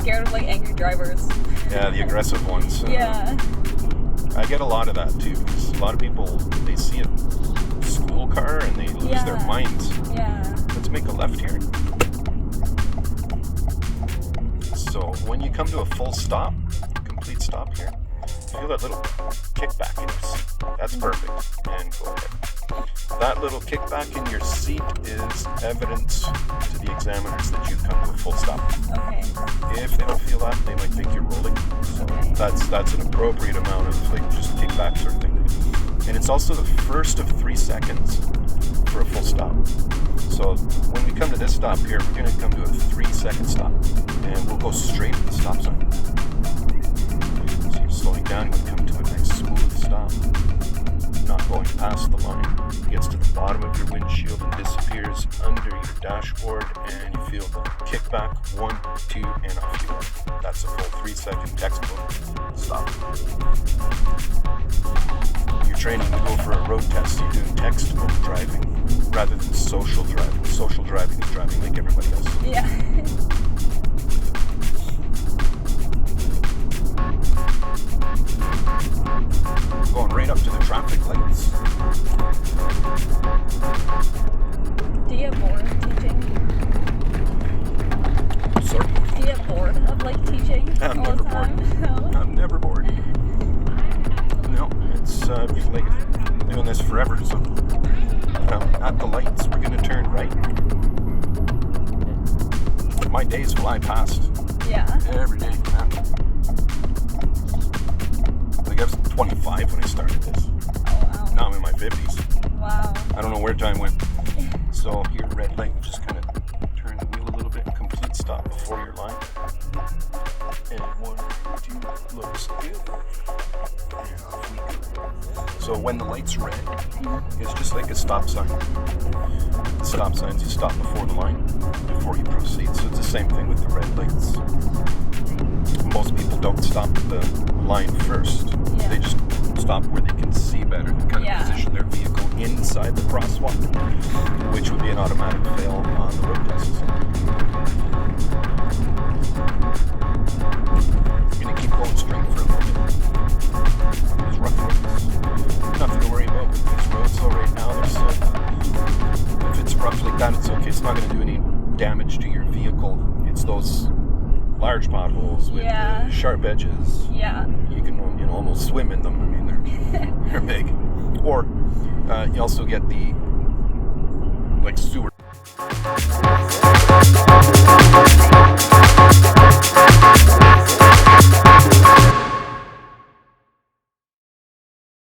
scared of like angry drivers. Yeah, the aggressive ones. Yeah. I get a lot of that too. Because a lot of people, they see a school car and they lose their minds. Yeah. Let's make a left here. So when you come to a full stop, complete stop here, feel that little kickback in your seat. That's perfect. And go ahead. That little kickback in your seat is evidence to the examiners that you've come to a full stop. Okay. If they don't feel that, they might think you're rolling. So that's an appropriate amount of like just kickback sort of thing. And it's also the first of 3 seconds for a full stop. So when we come to this stop here, we're going to come to a 3-second stop. And we'll go straight at the stop sign. So you're slowing down, you come to a nice smooth stop. Not going past the line. It gets to the bottom of your windshield and disappears under your dashboard, and you feel the kickback, 1, 2, and off you go. That's a full 3-second textbook stop. You're training to go for a road test. You're doing textbook driving rather than social driving. Social driving is driving like everybody else. Yeah. Going right up to the traffic lights. Do you get bored teaching? Sorry? Do you get bored of like teaching I'm all never the time? bored. No? I'm never bored. No, it's like doing this forever. So at the lights, we're going to turn right. My days fly past. Yeah. Every day. Like I was 25 when I started this. Oh wow. Now I'm in my 50s. Wow. I don't know where time went. So here, red light, just kind of turn the wheel a little bit. Complete stop before your line. And 1, 2, looks good. And off we go. So when the light's red, it's just like a stop sign. The stop signs, you stop before the line, before you proceed. So it's the same thing with the red lights. Most people don't stop at the line first. Yeah. They just stop where they can see better. They kind of position their vehicle inside the crosswalk, which would be an automatic fail on the road tests. You're going to keep going straight for a little bit. These rough roads. Nothing to worry about with these roads. So right now, if it's rough like that, it's okay. It's not going to do any damage to your vehicle. It's those large potholes with sharp edges. Yeah. You can almost swim in them. I mean, they're big. Or you also get the like sewer.